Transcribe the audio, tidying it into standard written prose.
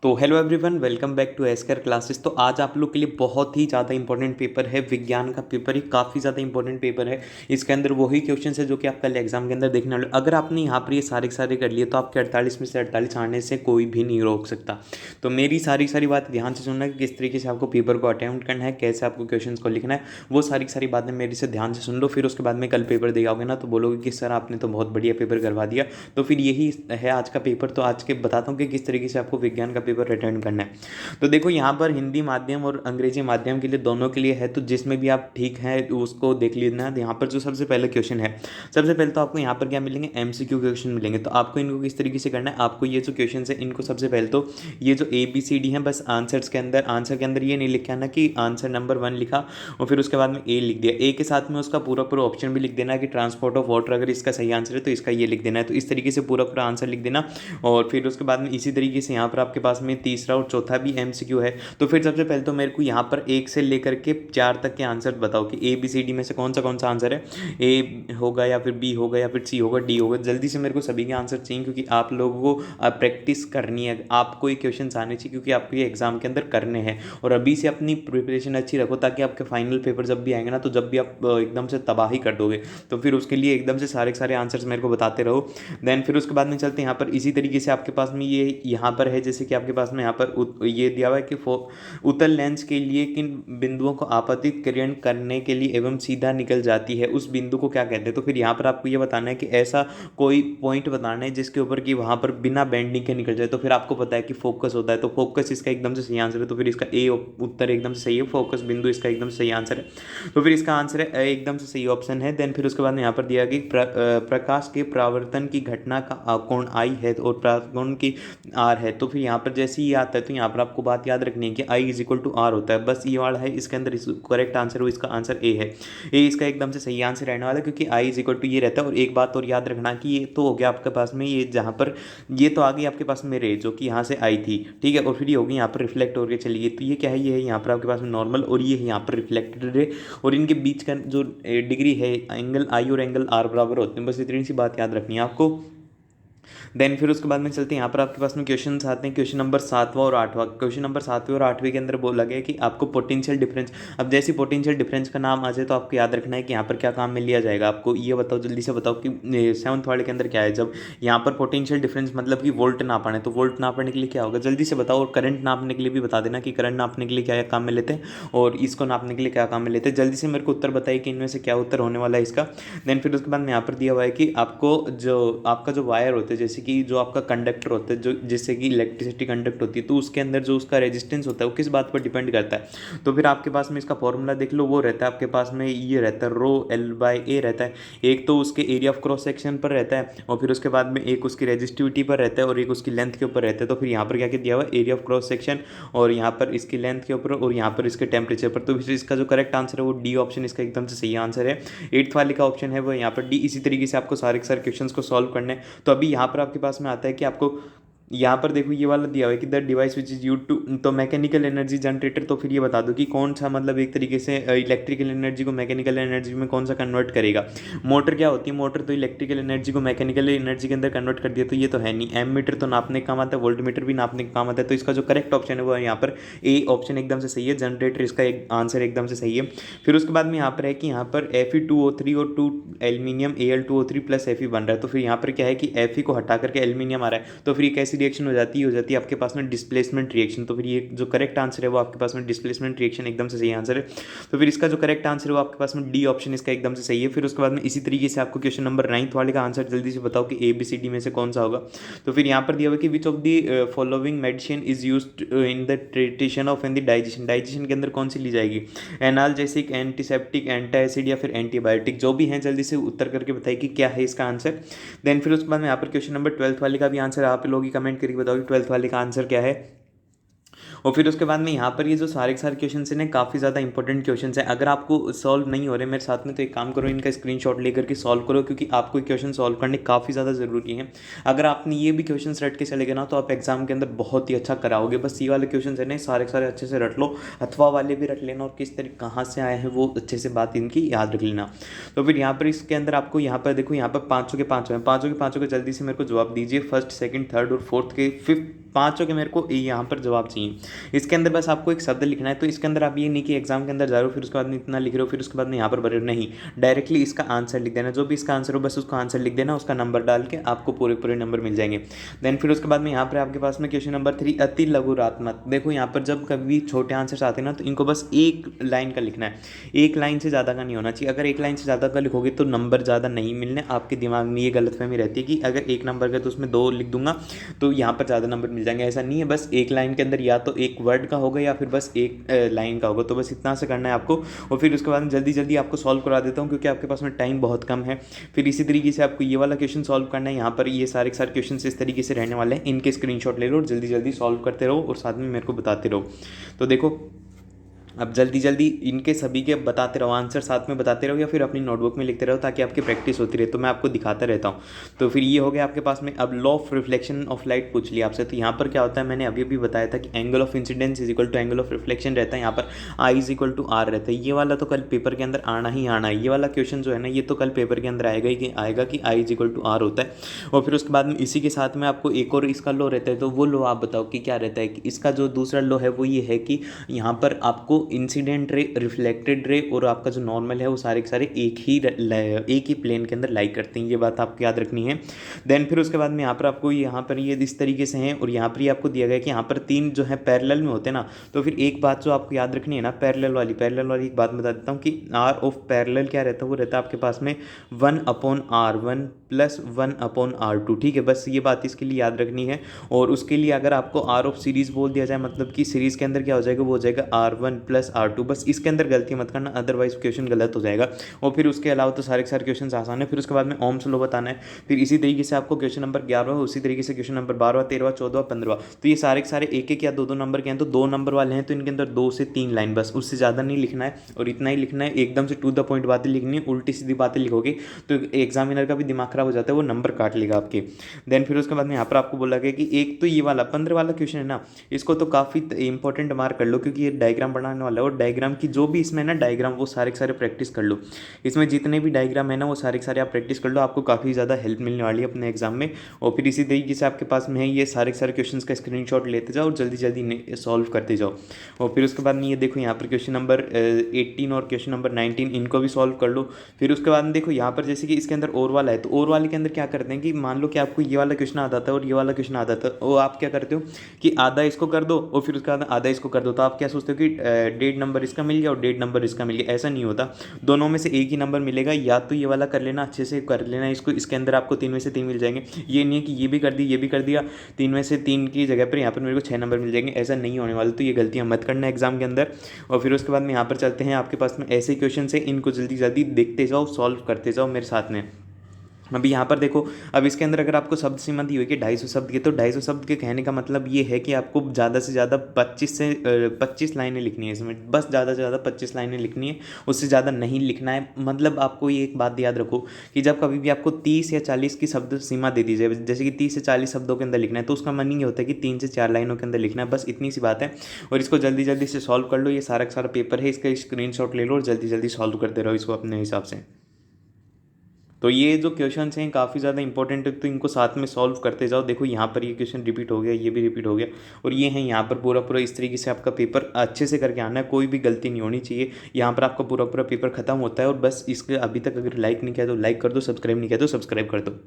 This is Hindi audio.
तो hello everyone, welcome back to Escar classes. तो आज आप लोग के लिए बहुत ही ज़्यादा इंपॉर्टेंट पेपर है, विज्ञान का पेपर ही काफ़ी ज़्यादा इंपॉर्टेंट पेपर है। इसके अंदर वही क्वेश्चन है जो कि आप कल एग्जाम के अंदर देखने वाले हो। अगर आपने यहाँ पर ये सारे के सारे कर लिए तो आपके 48 में से 48 आने से कोई भी नहीं रोक सकता। तो मेरी सारी बात ध्यान से सुनना कि किस तरीके से आपको पेपर को अटेम्प्ट करना है, कैसे आपको क्वेश्चन को लिखना है, वो सारी की सारी बातें मेरे से ध्यान से सुन लो। फिर उसके बाद में कल पेपर दे आओगे ना तो बोलोगे कि सर आपने तो बहुत बढ़िया पेपर करवा दिया। तो फिर यही है आज का पेपर। तो आज के बताता हूँ कि किस तरीके से आपको विज्ञान का पेपर अटेंड करना है। तो देखो यहाँ पर हिंदी माध्यम और अंग्रेजी माध्यम के लिए दोनों के लिए है, तो जिसमें भी आप ठीक है उसको देख लेना। यहाँ पर जो सबसे पहले क्वेश्चन है, सबसे पहले तो आपको यहाँ पर क्या मिलेंगे, एमसीक्यू क्वेश्चन मिलेंगे। तो आपको इनको किस तरीके से करना है, आपको ये जो क्वेश्चन है इनको सबसे पहले तो ये जो ABCD है बस आंसर्स के अंदर, आंसर के अंदर ये नहीं लिखा ना कि आंसर नंबर 1 लिखा और फिर उसके बाद में ए लिख दिया। ए के साथ में उसका पूरा पूरा ऑप्शन भी लिख देना कि ट्रांसपोर्ट ऑफ वाटर, अगर इसका सही आंसर है तो इसका ये लिख देना है। तो इस तरीके से पूरा पूरा आंसर लिख देना। और फिर उसके बाद में इसी तरीके से यहाँ पर आपके पास में तीसरा और चौथा भी MCQ है। तो फिर सबसे पहले तो मेरे को यहाँ पर 1 से लेकर के 4 तक के आंसर बताओ कि ABCD में से कौन सा आंसर है। ए होगा या फिर बी होगा या फिर सी होगा, डी होगा। जल्दी से मेरे को सभी के आंसर चाहिए क्योंकि आप लोगों को प्रैक्टिस करनी है, आपको ये क्वेश्चन आने चाहिए क्योंकि आपको ये एग्जाम के अंदर करने हैं। और अभी से अपनी प्रिपरेशन अच्छी रखो ताकि आपके फाइनल पेपर जब भी आएंगे ना तो जब भी आप एकदम से तबाही कर दोगे तो फिर उसके लिए एकदम से सारे सारे आंसर्स मेरे को बताते रहो। देन फिर उसके बाद में चलते हैं यहाँ पर इसी तरीके से आपके पास में ये यहाँ पर है, जैसे कि आपके पास में यहाँ पर ये दिया हुआ है कि उत्तल लेंस के लिए किन बिंदुओं को आपतित किरण करने के लिए एवं सीधा निकल जाती है, उस बिंदु को क्या कहते हैं। तो फिर यहाँ पर आपको ये बताना है कि ऐसा कोई पॉइंट बताना है जिसके ऊपर कि वहाँ पर बिना बेंडिंग के निकल जाए। तो फिर आपको पता है कि फोकस होता है, तो फोकस इसका एकदम से सही आंसर है। तो फिर इसका ए उत्तर एकदम से सही है, फोकस बिंदु इसका एकदम से सही आंसर है। तो फिर इसका आंसर है एकदम से सही ऑप्शन है। देन फिर उसके बाद यहाँ पर दिया कि प्रकाश के परावर्तन की घटना का कोण आई है और परावर्तन की आर है। तो फिर यहाँ पर जैसे ही आता है तो यहाँ पर आपको बात याद रखनी है कि I is equal to R होता है, बस ये वाला है। इसके अंदर करेक्ट आंसर हो, इसका आंसर ए है। ए इसका एकदम से सही आंसर रहने वाला है क्योंकि I इज इक्वल टू ये रहता है। और एक बात और याद रखना कि ये तो हो गया आपके पास में, ये जहाँ पर ये तो आ गई आपके पास में रे जो कि यहाँ से आई थी, ठीक है। और फिर ये होगी यहाँ पर रिफ्लेक्ट होकर चली गई। तो ये क्या है, ये है यहाँ पर आपके पास में नॉर्मल और ये है यहाँ पर रिफ्लेक्टेड रे। और इनके बीच का जो डिग्री है, एंगल I और एंगल R बराबर होते हैं। बस इतनी सी बात याद रखनी है आपको। देन फिर उसके बाद में चलते हैं यहाँ पर आपके पास में क्वेश्चन आते हैं, क्वेश्चन नंबर 7वां और 8वां। क्वेश्चन नंबर 7वें और 8वें के अंदर बोला गया कि आपको पोटेंशियल डिफरेंस, अब जैसे पोटेंशियल डिफरेंस का नाम आ जाए तो आपको याद रखना है कि यहाँ पर क्या काम में लिया जाएगा। आपको ये बताओ, जल्दी से बताओ कि 7th वाले के अंदर क्या है। जब यहाँ पर पोटेंशियल डिफरेंस मतलब कि वोल्ट नापना है तो वोल्ट नापने के लिए क्या होगा, जल्दी से बताओ। और करंट नापने के लिए भी बता देना कि करंट नापने के लिए क्या काम में लेते हैं और इसको नापने के लिए क्या काम में लेते हैं। जल्दी से मेरे को उत्तर बताइए कि इनमें से क्या उत्तर होने वाला है इसका। देन फिर उसके बाद में यहाँ पर दिया हुआ है कि आपको जो आपका जो वायर होता है, जैसे कि जो आपका कंडक्टर होता है, जो जिससे कि इलेक्ट्रिसिटी कंडक्ट होती है, तो उसके अंदर जो उसका रेजिस्टेंस होता है वो किस बात पर डिपेंड करता है। तो फिर आपके पास में इसका फॉर्मूला देख लो, वो रहता है आपके पास में, ये रहता है रो L/A रहता है। एक तो उसके एरिया ऑफ क्रॉस सेक्शन पर रहता है और फिर उसके बाद में एक उसकी रेजिस्टिविटी पर रहता है और एक उसकी लेंथ के ऊपर रहता है। तो फिर यहाँ पर क्या क्या दिया हुआ है, एरिया ऑफ क्रॉस सेक्शन और यहाँ पर इसकी लेंथ के ऊपर और यहाँ पर इसके टेम्परेचर पर। तो फिर इसका जो करेक्ट आंसर है वो डी ऑप्शन इसका एकदम से सही आंसर है। 8th वाले का ऑप्शन है वो यहाँ पर डी। इसी तरीके से आपको सारे के सारे क्वेश्चन को सॉल्व करने हैं। तो अभी यहाँ पर आपके पास में आता है कि आपको यहाँ पर देखो ये वाला दिया हुआ है कि the device which is use to, तो मैकेनिकल एनर्जी जनरेटर। तो फिर ये बता दो कि कौन सा मतलब एक तरीके से इलेक्ट्रिकल एनर्जी को मैकेनिकल एनर्जी में कौन सा कन्वर्ट करेगा। मोटर क्या होती है, मोटर तो इलेक्ट्रिकल एनर्जी को मैकेनिकल एनर्जी के अंदर कन्वर्ट कर दिया। तो ये तो है नहीं। एम मीटर तो नापने का काम आता है, वोल्ट मीटर भी नापने का काम आता है। तो इसका जो करेक्ट ऑप्शन है वो यहाँ पर ए ऑप्शन एकदम से सही है, जनरेटर इसका एक आंसर एकदम से सही है। फिर उसके बाद में यहाँ पर है कि यहाँ पर Fe2O3 और 2 एल्यूमिनियम Al2O3 प्लस Fe बन रहा है। तो फिर यहाँ पर क्या है कि Fe को हटा करके एल्यूमिनियम आ रहा है। तो फिर एक ऐसी रिएक्शन हो जाती है आपके पास में डिस्प्लेसमेंट रिएक्शन। तो फिर ये जो करेक्ट आंसर है वो आपके पास में डिस्प्लेसमेंट रिएक्शन एकदम से सही आंसर है। तो फिर इसका जो करेक्ट आंसर है वो आपके पास में डी ऑप्शन इसका एकदम से सही है। फिर उसके बाद में इसी तरीके से आपको क्वेश्चन नंबर 9th वाले का आंसर जल्दी से बताओ कि ABCD में से कौन सा होगा। तो फिर यहाँ पर दिया हुआ कि which of the following medicine is used in the treatment of in the digestion, digestion के अंदर कौन सी ली जाएगी। एनाल्जेसिक, एंटीसेप्टिक, एंटासिड या फिर एंटीबायोटिक, जो भी है जल्दी से उत्तर करके बताइए कि क्या है इसका आंसर। देन फिर उसके बाद में यहाँ पर क्वेश्चन नंबर 12th वाले का भी आंसर आप लोग ही कमेंट करके बताओ कि 12th वाले का आंसर क्या है। और फिर उसके बाद में यहाँ पर ये जो सारे के सारे क्वेश्चन हैं काफ़ी ज़्यादा इंपॉर्टेंट क्वेश्चन हैं। अगर आपको सॉल्व नहीं हो रहे मेरे साथ में तो एक काम करो, इनका स्क्रीनशॉट लेकर के सॉल्व करो क्योंकि आपको क्वेश्चन सॉल्व करने काफ़ी ज़्यादा ज़रूरी है। अगर आपने ये भी क्वेश्चन रट के चले गए ना तो आप एग्जाम के अंदर बहुत ही अच्छा कराओगे। बस ये वाले क्वेश्चन है ना सारे के सारे अच्छे से रट लो, अथवा वाले भी रट लेना और किस तरीके कहाँ से आए हैं वो अच्छे से बात इनकी याद रख लेना। तो फिर यहाँ पर इसके अंदर आपको यहाँ पर देखो, यहाँ पर 500 के 500 हैं, 500 के 500 के जल्दी से मेरे को जवाब दीजिए। फर्स्ट, सेकंड, थर्ड और फोर्थ के फिफ्थ पाँचों के मेरे को यहाँ पर जवाब चाहिए। इसके अंदर बस आपको एक शब्द लिखना है। तो इसके अंदर आप ये नहीं कि एग्जाम के अंदर जा रहे हो फिर उसके बाद में इतना लिख रहे हो फिर उसके बाद में यहाँ पर भर रहे हो, नहीं, डायरेक्टली इसका आंसर लिख देना। जो भी इसका आंसर हो बस उसका आंसर लिख देना, उसका नंबर डाल के आपको पूरे पूरे नंबर मिल जाएंगे। देन फिर उसके बाद में यहाँ पर आपके पास में क्वेश्चन नंबर 3, अति लघुरात्मक। देखो यहाँ पर जब कभी छोटे आंसर्स आते हैं ना तो इनको बस एक लाइन का लिखना है, एक लाइन से ज़्यादा का नहीं होना चाहिए। अगर एक लाइन से ज़्यादा का लिखोगे तो नंबर ज़्यादा नहीं मिलने। आपके दिमाग में ये गलतफहमी रहती है कि अगर एक नंबर का तो उसमें 2 लिख दूंगा तो यहाँ पर ज़्यादा नंबर मिल जाएंगे। ऐसा नहीं है, बस एक लाइन के अंदर या तो एक वर्ड का होगा या फिर बस एक लाइन का होगा। तो बस इतना से करना है आपको। और फिर उसके बाद जल्दी जल्दी आपको सॉल्व करा देता हूँ क्योंकि आपके पास में टाइम बहुत कम है। फिर इसी तरीके से आपको ये वाला क्वेश्चन सॉल्व करना है। यहाँ पर ये सारे क्वेश्चन इस तरीके से रहने वाले हैं, इनके स्क्रीनशॉट ले लो और जल्दी जल्दी सॉल्व करते रहो और साथ में मेरे को बताते रहो। तो देखो अब जल्दी जल्दी इनके सभी के बताते रहो, आंसर साथ में बताते रहो या फिर अपनी नोटबुक में लिखते रहो ताकि आपकी प्रैक्टिस होती रहे। तो मैं आपको दिखाता रहता हूँ। तो फिर ये हो गया आपके पास में। अब law of reflection of light पूछ लिया आपसे। तो यहाँ पर क्या होता है, मैंने अभी अभी बताया था कि angle of incidence is equal to angle of reflection रहता है। यहाँ पर I is equal to R रहता है। ये वाला तो कल पेपर के अंदर आना ही आना है। ये वाला क्वेश्चन जो है ना ये तो कल पेपर के अंदर आएगा कि आई इज इक्वल टू आर होता है। और फिर उसके बाद में इसी के साथ में आपको एक और इसका लॉ रहता है। तो वो लॉ आप बताओ कि क्या रहता है। कि इसका जो दूसरा लॉ है वो ये है कि यहाँ पर आपको इंसिडेंट रे, रिफ्लेक्टेड रे और आपका जो नॉर्मल है वो सारे के सारे एक ही प्लेन के अंदर लाइक करते हैं। ये बात आपको याद रखनी है। देन फिर उसके बाद में यहाँ पर ये इस तरीके से हैं और यहाँ पर ये आपको दिया गया कि यहाँ पर 3 जो है पैरेलल में होते हैं ना। तो फिर एक बात जो आपको याद रखनी है ना, पैरेलल वाली एक बात बता देता हूँ कि आर ऑफ पैरेलल क्या रहता है, वो रहता है आपके पास में 1/R1 + 1/R2। ठीक है, बस ये बात इसके लिए याद रखनी है। और उसके लिए अगर आपको आर ऑफ सीरीज बोल दिया जाए मतलब कि सीरीज के अंदर क्या हो जाएगा, वो हो जाएगा R1 + R2। बस इसके अंदर गलती मत करना अदरवाइज क्वेश्चन गलत हो जाएगा। और फिर उसके अलावा तो सारे के सारे क्वेश्चन आसान है। फिर उसके बाद में ओम्स लॉ बताना है। फिर इसी तरीके से आपको क्वेश्चन नंबर 11 उसी तरीके से क्वेश्चन नंबर 12, 13, 14, 15। तो ये सारे के सारे एक एक या दो नंबर के हैं। तो 2 नंबर वाले हैं तो इनके अंदर 2 से 3 लाइन, बस उससे ज़्यादा नहीं लिखना है और इतना ही लिखना है। एकदम से टू द पॉइंट बातें लिखनी है, उल्टी सीधी बातें लिखोगे तो एग्जामिनर का भी दिमाग खराब हो जाता है, वो नंबर काट लेगा आपके। देन फिर उसके बाद में यहाँ पर आपको बोला गया कि एक तो ये वाला 15 वाला क्वेश्चन है ना, इसको तो काफ़ी इंपॉर्टेंट मार्क कर लो क्योंकि ये डायग्राम बनाने वाला है। और डायग्राम की जो भी इसमें ना डायग्राम वो सारे के सारे प्रैक्टिस कर लो। इसमें जितने भी डायग्राम है ना वो सारे के सारे आप प्रैक्टिस कर लो, आपको काफ़ी ज़्यादा हेल्प मिलने वाली है अपने एग्जाम में। और फिर इसी तरीके से आपके पास में है ये सारे के सारे क्वेश्चंस का स्क्रीनशॉट लेते जाओ और जल्दी जल्दी सॉल्व करते जाओ। और फिर उसके बाद में ये देखो यहाँ पर क्वेश्चन नंबर 18 और क्वेश्चन नंबर 19 इनको भी सॉल्व कर लो। फिर उसके बाद में देखो यहाँ पर जैसे कि इसके अंदर और वाला है तो और वाले के अंदर क्या करते हैं कि मान लो कि आपको ये वाला क्वेश्चन आता था और ये वाला क्वेश्चन आता था, वो आप क्या करते हो कि आधा इसको कर दो और फिर उसके बाद आधा इसको कर दो। तो आप क्या सोचते हो कि 1.5 नंबर इसका मिल गया और 1.5 नंबर इसका मिल गया। ऐसा नहीं होता, दोनों में से एक ही नंबर मिलेगा। या तो ये वाला कर लेना, अच्छे से कर लेना इसको, इसके अंदर आपको 3 में से 3 मिल जाएंगे। ये नहीं है कि ये भी कर दी ये भी कर दिया, 3 में से 3 की जगह पर यहाँ पर मेरे को 6 नंबर मिल जाएंगे, ऐसा नहीं होने वाला। तो ये गलतियाँ मत करना एग्जाम के अंदर। और फिर उसके बाद में यहाँ पर चलते हैं, आपके पास में ऐसे क्वेश्चन है, इनको जल्दी जल्दी देखते जाओ, सॉल्व करते जाओ मेरे साथ में। अभी यहाँ पर देखो, अब इसके अंदर अगर आपको शब्द सीमा दी हुई कि 250 शब्द की, तो 250 शब्द के कहने का मतलब ये है कि आपको ज़्यादा से ज़्यादा 25 लाइनें लिखनी है इसमें, बस ज़्यादा से ज़्यादा 25 लाइनें लिखनी है, उससे ज़्यादा नहीं लिखना है। मतलब आपको ये एक बात याद रखो कि जब कभी भी आपको 30 या 40 की शब्द सीमा दे दी जाए, जैसे कि 30 से 40 शब्दों के अंदर लिखना है, तो उसका मीनिंग ये होता है कि 3 से 4 लाइनों के अंदर लिखना है, बस इतनी सी बात है। और इसको जल्दी जल्दी से सॉल्व कर लो। ये सारा का सारा पेपर है, इसका स्क्रीनशॉट ले लो और जल्दी जल्दी सॉल्व करते रहो इसको अपने हिसाब से। तो ये जो क्वेश्चंस हैं काफ़ी ज़्यादा इंपॉर्टेंट है, तो इनको साथ में सॉल्व करते जाओ। देखो यहाँ पर ये क्वेश्चन रिपीट हो गया, ये भी रिपीट हो गया और ये है यहाँ पर पूरा पूरा इस तरीके से आपका पेपर अच्छे से करके आना है, कोई भी गलती नहीं होनी चाहिए। यहाँ पर आपका पूरा पूरा पेपर खत्म होता है। और बस इसके अभी तक अगर लाइक नहीं किया तो लाइक कर दो, सब्सक्राइब नहीं किया तो सब्सक्राइब कर दो।